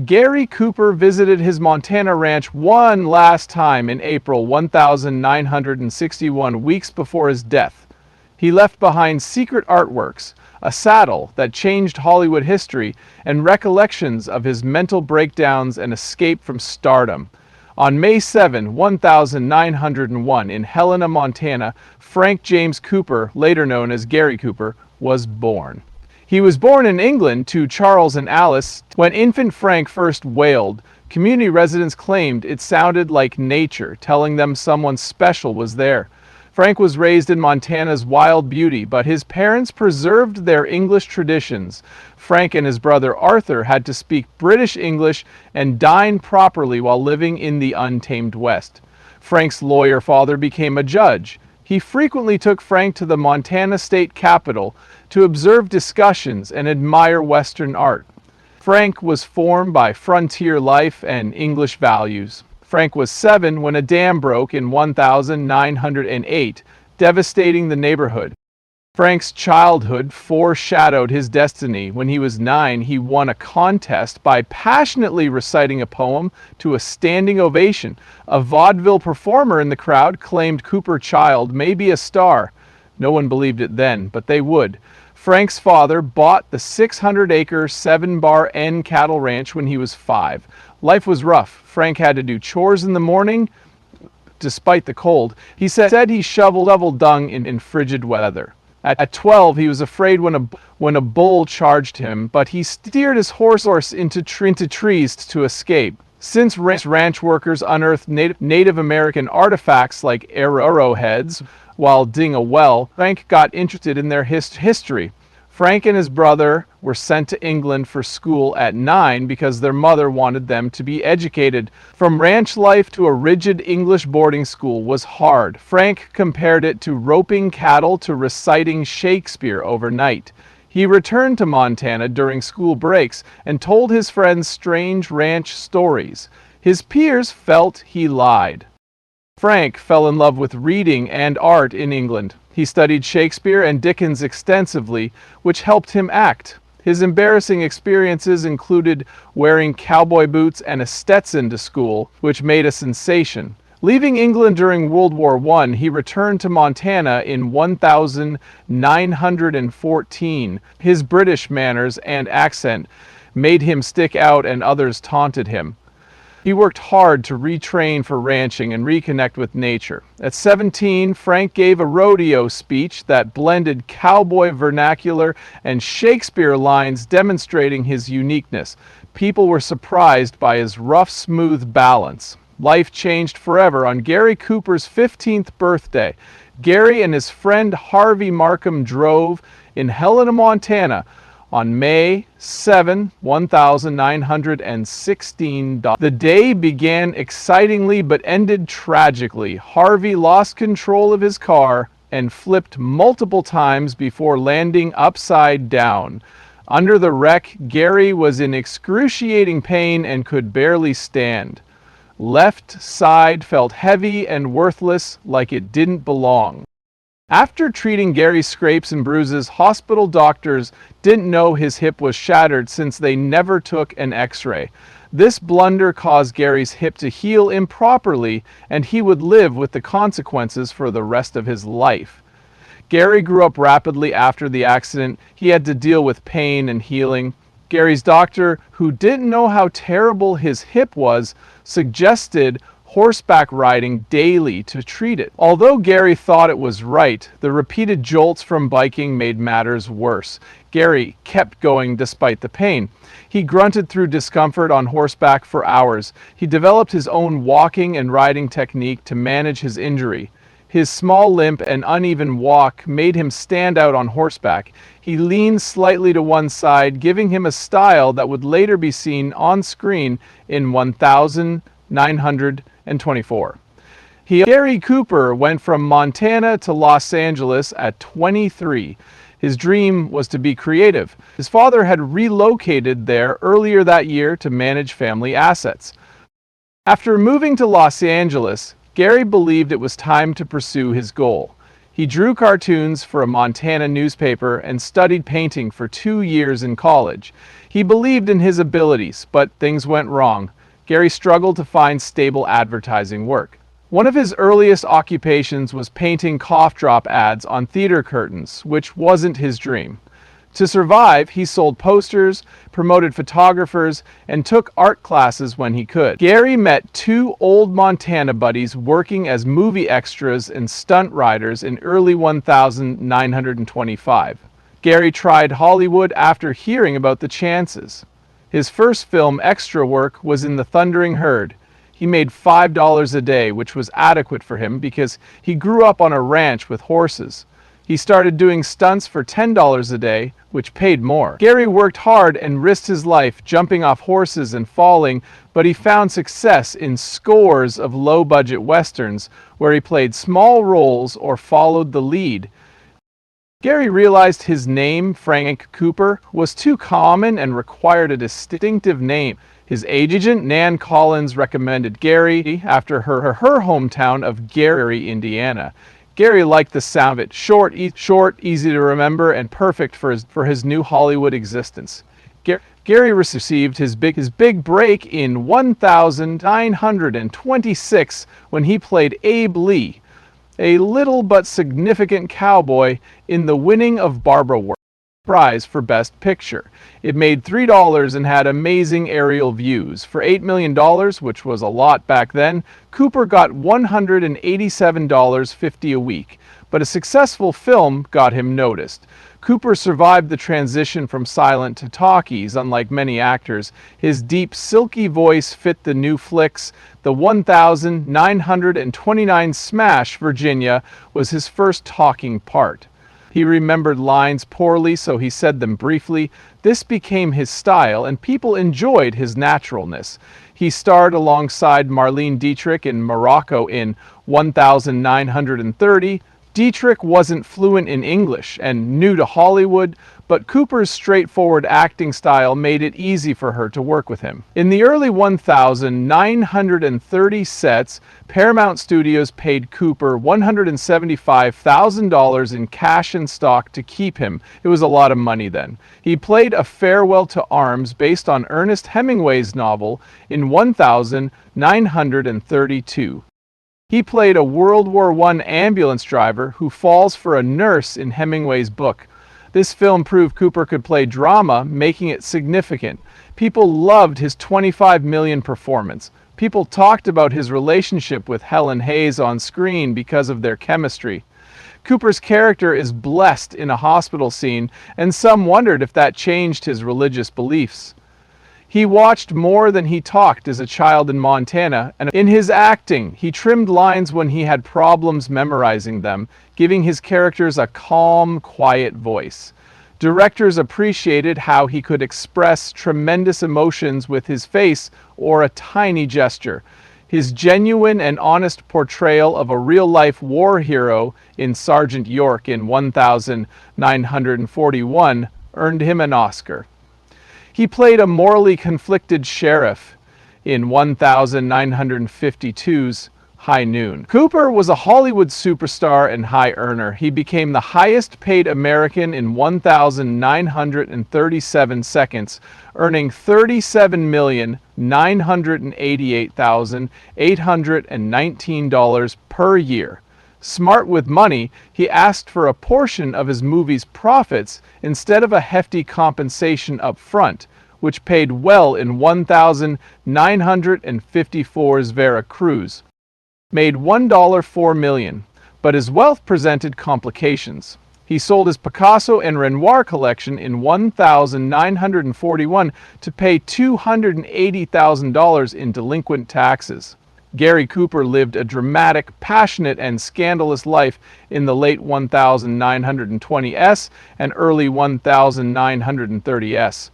Gary Cooper visited his Montana ranch one last time in April 1961, weeks before his death. He left behind secret artworks, a saddle that changed Hollywood history, and recollections of his mental breakdowns and escape from stardom. On May 7, 1901, in Helena, Montana, Frank James Cooper, later known as Gary Cooper, was born. He was born in England to Charles and Alice. When infant Frank first wailed, community residents claimed it sounded like nature, telling them someone special was there. Frank was raised in Montana's wild beauty, but his parents preserved their English traditions. Frank and his brother Arthur had to speak British English and dine properly while living in the untamed West. Frank's lawyer father became a judge. He frequently took Frank to the Montana state capitol to observe discussions and admire Western art. Frank was formed by frontier life and English values. Frank was 7 when a dam broke in 1908, devastating the neighborhood. Frank's childhood foreshadowed his destiny. When he was 9, he won a contest by passionately reciting a poem to a standing ovation. A vaudeville performer in the crowd claimed Cooper Child may be a star. No one believed it then, but they would. Frank's father bought the 600-acre 7-bar N cattle ranch when he was 5. Life was rough. Frank had to do chores in the morning, despite the cold. He said he shoveled dung in frigid weather. At 12, he was afraid when a bull charged him, but he steered his horse into trees to escape. Since ranch workers unearthed Native American artifacts like arrowheads while digging a well, Frank got interested in their history. Frank and his brother were sent to England for school at 9 because their mother wanted them to be educated. From ranch life to a rigid English boarding school was hard. Frank compared it to roping cattle to reciting Shakespeare overnight. He returned to Montana during school breaks and told his friends strange ranch stories. His peers felt he lied. Frank fell in love with reading and art in England. He studied Shakespeare and Dickens extensively, which helped him act. His embarrassing experiences included wearing cowboy boots and a Stetson to school, which made a sensation. Leaving England during World War I, he returned to Montana in 1914. His British manners and accent made him stick out, and others taunted him. He worked hard to retrain for ranching and reconnect with nature. At 17, Frank gave a rodeo speech that blended cowboy vernacular and Shakespeare lines, demonstrating his uniqueness. People were surprised by his rough, smooth balance. Life changed forever on Gary Cooper's 15th birthday. Gary and his friend Harvey Markham drove in Helena, Montana, on May 7, 1916. The day began excitingly but ended tragically. Harvey lost control of his car and flipped multiple times before landing upside down. Under the wreck, Gary was in excruciating pain and could barely stand. Left side felt heavy and worthless, like it didn't belong. After treating Gary's scrapes and bruises, hospital doctors didn't know his hip was shattered since they never took an X-ray. This blunder caused Gary's hip to heal improperly, and he would live with the consequences for the rest of his life. Gary grew up rapidly after the accident. He had to deal with pain and healing. Gary's doctor, who didn't know how terrible his hip was, suggested horseback riding daily to treat it. Although Gary thought it was right, the repeated jolts from biking made matters worse. Gary kept going despite the pain. He grunted through discomfort on horseback for hours. He developed his own walking and riding technique to manage his injury. His small limp and uneven walk made him stand out on horseback. He leaned slightly to one side, giving him a style that would later be seen on screen in 1924. Gary Cooper went from Montana to Los Angeles at 23. His dream was to be creative. His father had relocated there earlier that year to manage family assets. After moving to Los Angeles, Gary believed it was time to pursue his goal. He drew cartoons for a Montana newspaper and studied painting for 2 years in college. He believed in his abilities, but things went wrong. Gary struggled to find stable advertising work. One of his earliest occupations was painting cough drop ads on theater curtains, which wasn't his dream. To survive, he sold posters, promoted photographers, and took art classes when he could. Gary met two old Montana buddies working as movie extras and stunt riders in early 1925. Gary tried Hollywood after hearing about the chances. His first film extra work was in The Thundering Herd. He made $5 a day, which was adequate for him because he grew up on a ranch with horses. He started doing stunts for $10 a day, which paid more. Gary worked hard and risked his life jumping off horses and falling, but he found success in scores of low-budget westerns where he played small roles or followed the lead. Gary realized his name, Frank Cooper, was too common and required a distinctive name. His agent, Nan Collins, recommended Gary after her hometown of Gary, Indiana. Gary liked the sound of it, short, easy to remember, and perfect for his new Hollywood existence. Gary received his big break in 1926 when he played Abe Lee, a little but significant cowboy in The Winning of Barbara Ward prize for Best Picture. It made $3 and had amazing aerial views. For $8 million, which was a lot back then, Cooper got $187.50 a week. But a successful film got him noticed. Cooper survived the transition from silent to talkies, unlike many actors. His deep, silky voice fit the new flicks. The 1929 smash, Virginia, was his first talking part. He remembered lines poorly, so he said them briefly. This became his style, and people enjoyed his naturalness. He starred alongside Marlene Dietrich in Morocco in 1930. Dietrich wasn't fluent in English and new to Hollywood, but Cooper's straightforward acting style made it easy for her to work with him. In the early 1930 sets, Paramount Studios paid Cooper $175,000 in cash and stock to keep him. It was a lot of money then. He played A Farewell to Arms based on Ernest Hemingway's novel in 1932. He played a World War I ambulance driver who falls for a nurse in Hemingway's book. This film proved Cooper could play drama, making it significant. People loved his $25 million performance. People talked about his relationship with Helen Hayes on screen because of their chemistry. Cooper's character is blessed in a hospital scene, and some wondered if that changed his religious beliefs. He watched more than he talked as a child in Montana, and in his acting, he trimmed lines when he had problems memorizing them, giving his characters a calm, quiet voice. Directors appreciated how he could express tremendous emotions with his face or a tiny gesture. His genuine and honest portrayal of a real-life war hero in Sergeant York in 1941 earned him an Oscar. He played a morally conflicted sheriff in 1952's High Noon. Cooper was a Hollywood superstar and high earner. He became the highest paid American in 1,937 seconds, earning $37,988,819 per year. Smart with money, he asked for a portion of his movie's profits instead of a hefty compensation up front, which paid well in 1954's Veracruz. Made $1.04 million, but his wealth presented complications. He sold his Picasso and Renoir collection in 1941 to pay $280,000 in delinquent taxes. Gary Cooper lived a dramatic, passionate, and scandalous life in the late 1920s and early 1930s.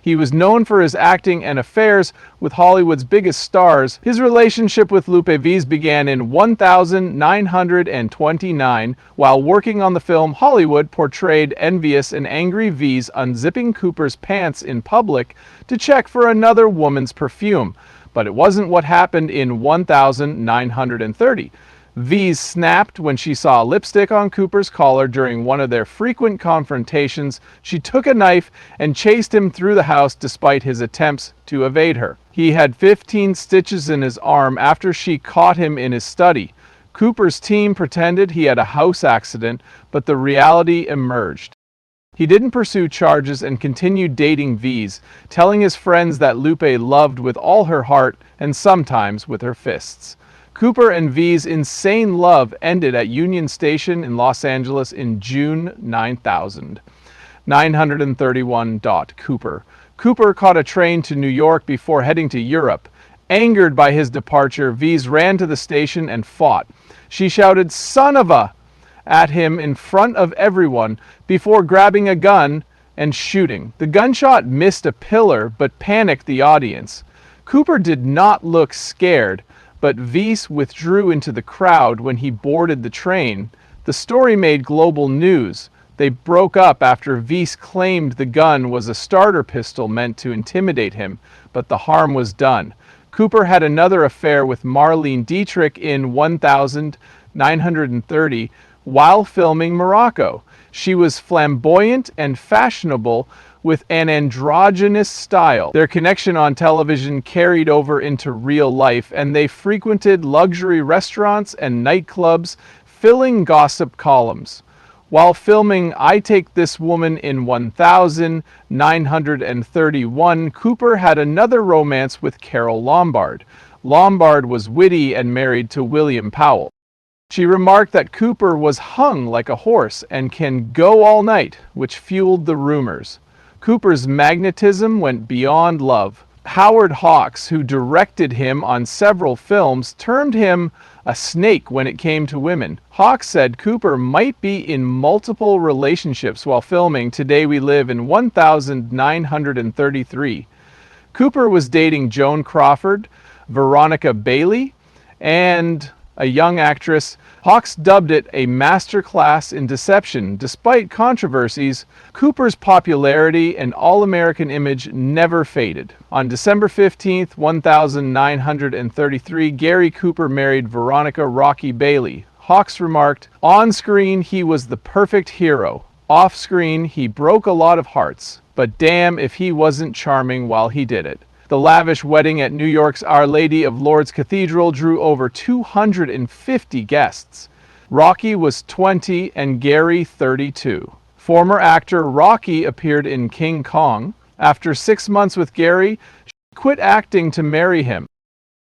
He was known for his acting and affairs with Hollywood's biggest stars. His relationship with Lupe Viz began in 1929. While working on the film, Hollywood portrayed envious and angry Viz unzipping Cooper's pants in public to check for another woman's perfume. But it wasn't what happened in 1930. V's snapped when she saw lipstick on Cooper's collar during one of their frequent confrontations. She took a knife and chased him through the house despite his attempts to evade her. He had 15 stitches in his arm after she caught him in his study. Cooper's team pretended he had a house accident, but the reality emerged. He didn't pursue charges and continued dating V's, telling his friends that Lupe loved with all her heart and sometimes with her fists. Cooper and V's insane love ended at Union Station in Los Angeles in June 9000. 931. Cooper. Cooper caught a train to New York before heading to Europe. Angered by his departure, V's ran to the station and fought. She shouted, "Son of a!" at him in front of everyone before grabbing a gun and shooting. The gunshot missed a pillar but panicked the audience. Cooper did not look scared, but V's withdrew into the crowd when he boarded the train. The story made global news. They broke up after V's claimed the gun was a starter pistol meant to intimidate him, but the harm was done. Cooper had another affair with Marlene Dietrich in 1930 while filming Morocco. She was flamboyant and fashionable with an androgynous style. Their connection on television carried over into real life, and they frequented luxury restaurants and nightclubs, filling gossip columns. While filming I Take This Woman in 1931, Cooper had another romance with Carole Lombard. Lombard was witty and married to William Powell. She remarked that Cooper was hung like a horse and can go all night, which fueled the rumors. Cooper's magnetism went beyond love. Howard Hawks, who directed him on several films, termed him a snake when it came to women. Hawks said Cooper might be in multiple relationships while filming Today We Live in 1933. Cooper was dating Joan Crawford, Veronica Bailey, and a young actress. Hawks dubbed it a masterclass in deception. Despite controversies, Cooper's popularity and all-American image never faded. On December 15, 1933, Gary Cooper married Veronica "Rocky" Bailey. Hawks remarked, "On screen, he was the perfect hero. Off screen, he broke a lot of hearts. But damn if he wasn't charming while he did it." The lavish wedding at New York's Our Lady of Lourdes Cathedral drew over 250 guests. Rocky was 20 and Gary 32. Former actor Rocky appeared in King Kong. After 6 months with Gary, she quit acting to marry him.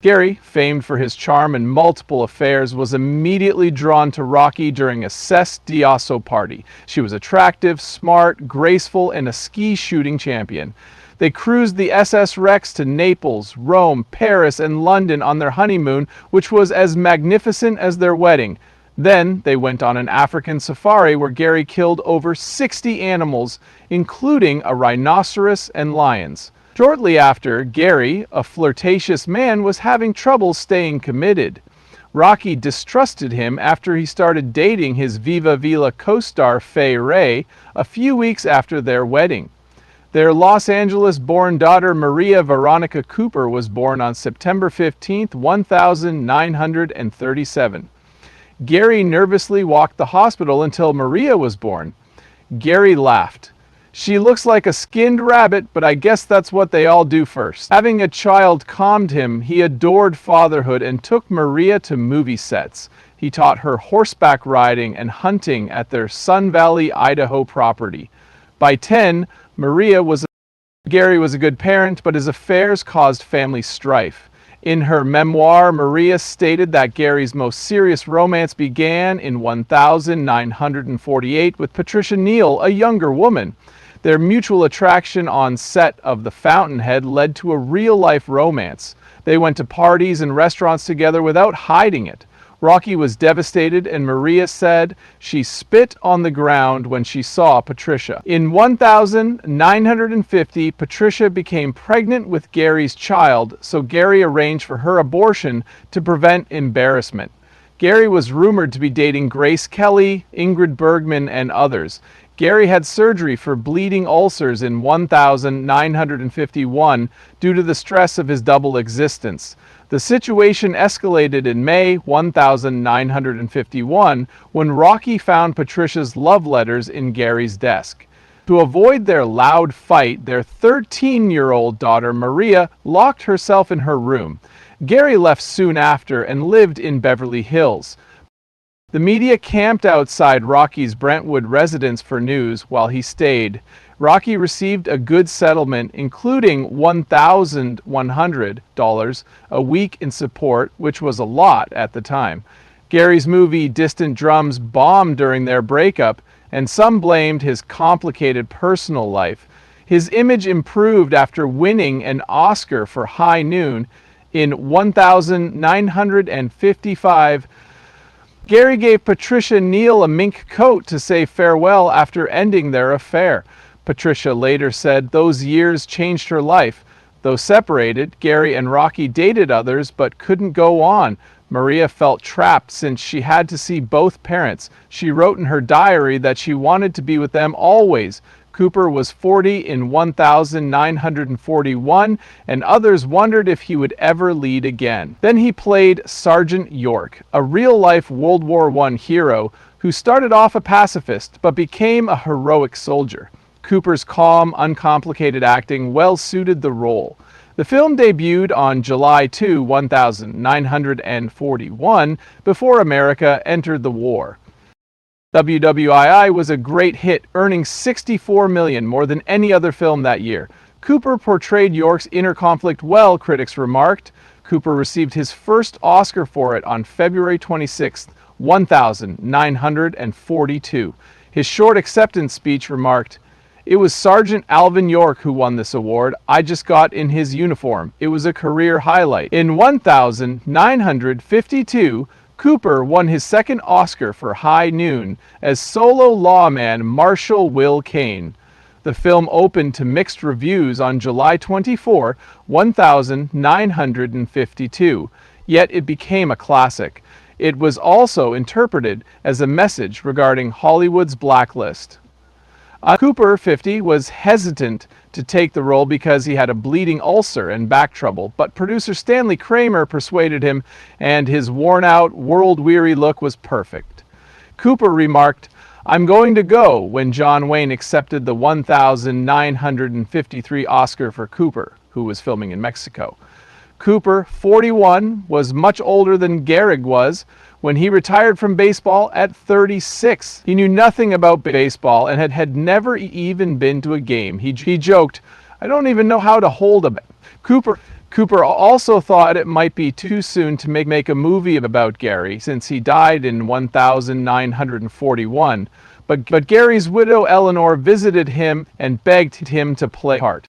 Gary, famed for his charm and multiple affairs, was immediately drawn to Rocky during a Cés d'Osso party. She was attractive, smart, graceful, and a ski shooting champion. They cruised the SS Rex to Naples, Rome, Paris, and London on their honeymoon, which was as magnificent as their wedding. Then they went on an African safari where Gary killed over 60 animals, including a rhinoceros and lions. Shortly after, Gary, a flirtatious man, was having trouble staying committed. Rocky distrusted him after he started dating his Viva Villa co-star Fay Wray a few weeks after their wedding. Their Los Angeles-born daughter Maria Veronica Cooper was born on September 15, 1937. Gary nervously walked the hospital until Maria was born. Gary laughed. "She looks like a skinned rabbit, but I guess that's what they all do first." Having a child calmed him. He adored fatherhood and took Maria to movie sets. He taught her horseback riding and hunting at their Sun Valley, Idaho property. By 10, Gary was a good parent, but his affairs caused family strife. In her memoir, Maria stated that Gary's most serious romance began in 1948 with Patricia Neal, a younger woman. Their mutual attraction on set of The Fountainhead led to a real-life romance. They went to parties and restaurants together without hiding it. Rocky was devastated, and Maria said she spit on the ground when she saw Patricia. In 1950, Patricia became pregnant with Gary's child, so Gary arranged for her abortion to prevent embarrassment. Gary was rumored to be dating Grace Kelly, Ingrid Bergman, and others. Gary had surgery for bleeding ulcers in 1951 due to the stress of his double existence. The situation escalated in May 1951 when Rocky found Patricia's love letters in Gary's desk. To avoid their loud fight, their 13-year-old daughter Maria locked herself in her room. Gary left soon after and lived in Beverly Hills. The media camped outside Rocky's Brentwood residence for news while he stayed. Rocky received a good settlement, including $1,100 a week in support, which was a lot at the time. Gary's movie Distant Drums bombed during their breakup, and some blamed his complicated personal life. His image improved after winning an Oscar for High Noon in 1955. Gary gave Patricia Neal a mink coat to say farewell after ending their affair. Patricia later said those years changed her life. Though separated, Gary and Rocky dated others but couldn't go on. Maria felt trapped since she had to see both parents. She wrote in her diary that she wanted to be with them always. Cooper was 40 in 1941, and others wondered if he would ever lead again. Then he played Sergeant York, a real-life World War I hero who started off a pacifist but became a heroic soldier. Cooper's calm, uncomplicated acting well suited the role. The film debuted on July 2, 1941, before America entered the war. WWII was a great hit, earning $64 million, more than any other film that year. Cooper portrayed York's inner conflict well, critics remarked. Cooper received his first Oscar for it on February 26, 1942. His short acceptance speech remarked, "It was Sergeant Alvin York who won this award. I just got in his uniform. It was a career highlight." In 1952, Cooper won his second Oscar for High Noon as solo lawman Marshal Will Kane. The film opened to mixed reviews on July 24, 1952, yet it became a classic. It was also interpreted as a message regarding Hollywood's blacklist. Cooper, 50, was hesitant to take the role because he had a bleeding ulcer and back trouble, but producer Stanley Kramer persuaded him, and his worn-out, world-weary look was perfect. Cooper remarked, "I'm going to go," when John Wayne accepted the 1953 Oscar for Cooper, who was filming in Mexico. Cooper, 41, was much older than Gehrig was when he retired from baseball at 36. He knew nothing about baseball and had never even been to a game. He joked, "I don't even know how to hold a bat." Cooper also thought it might be too soon to make a movie about Gary, since he died in 1941. But Gary's widow Eleanor visited him and begged him to play part.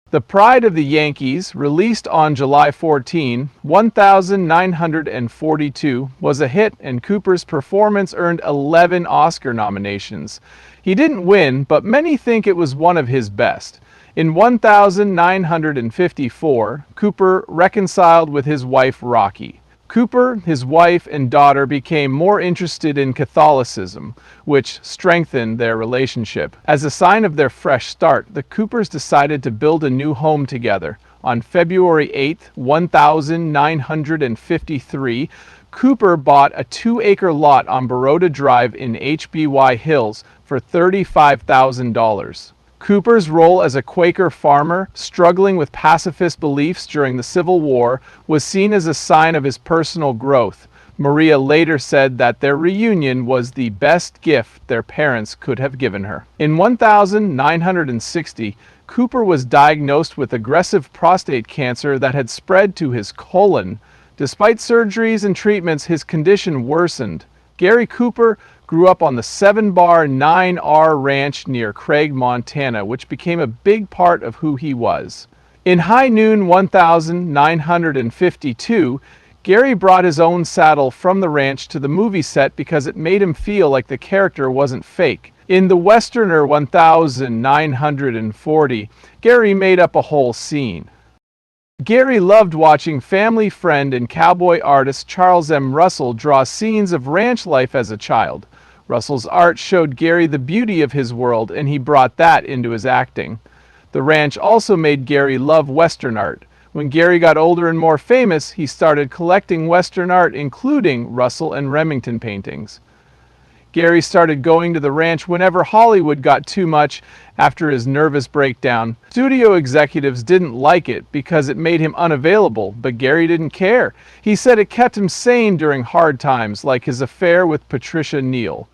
The Pride of the Yankees, released on July 14, 1942, was a hit, and Cooper's performance earned 11 Oscar nominations. He didn't win, but many think it was one of his best. In 1954, Cooper reconciled with his wife Rocky. Cooper, his wife, and daughter became more interested in Catholicism, which strengthened their relationship. As a sign of their fresh start, the Coopers decided to build a new home together. On February 8, 1953, Cooper bought a 2-acre lot on Baroda Drive in HBY Hills for $35,000. Cooper's role as a Quaker farmer, struggling with pacifist beliefs during the Civil War, was seen as a sign of his personal growth. Maria later said that their reunion was the best gift their parents could have given her. In 1960, Cooper was diagnosed with aggressive prostate cancer that had spread to his colon. Despite surgeries and treatments, his condition worsened. Gary Cooper grew up on the 7-Bar 9R Ranch near Craig, Montana, which became a big part of who he was. In High Noon 1952, Gary brought his own saddle from the ranch to the movie set because it made him feel like the character wasn't fake. In The Westerner 1940, Gary made up a whole scene. Gary loved watching family friend and cowboy artist Charles M. Russell draw scenes of ranch life as a child. Russell's art showed Gary the beauty of his world, and he brought that into his acting. The ranch also made Gary love Western art. When Gary got older and more famous, he started collecting Western art, including Russell and Remington paintings. Gary started going to the ranch whenever Hollywood got too much after his nervous breakdown. Studio executives didn't like it because it made him unavailable, but Gary didn't care. He said it kept him sane during hard times, like his affair with Patricia Neal.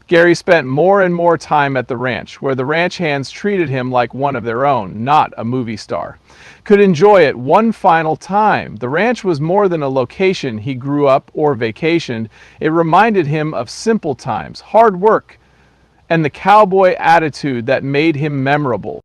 Gary spent more and more time at the ranch, where the ranch hands treated him like one of their own, not a movie star. Could enjoy it one final time. The ranch was more than a location he grew up or vacationed. It reminded him of simple times, hard work, and the cowboy attitude that made him memorable.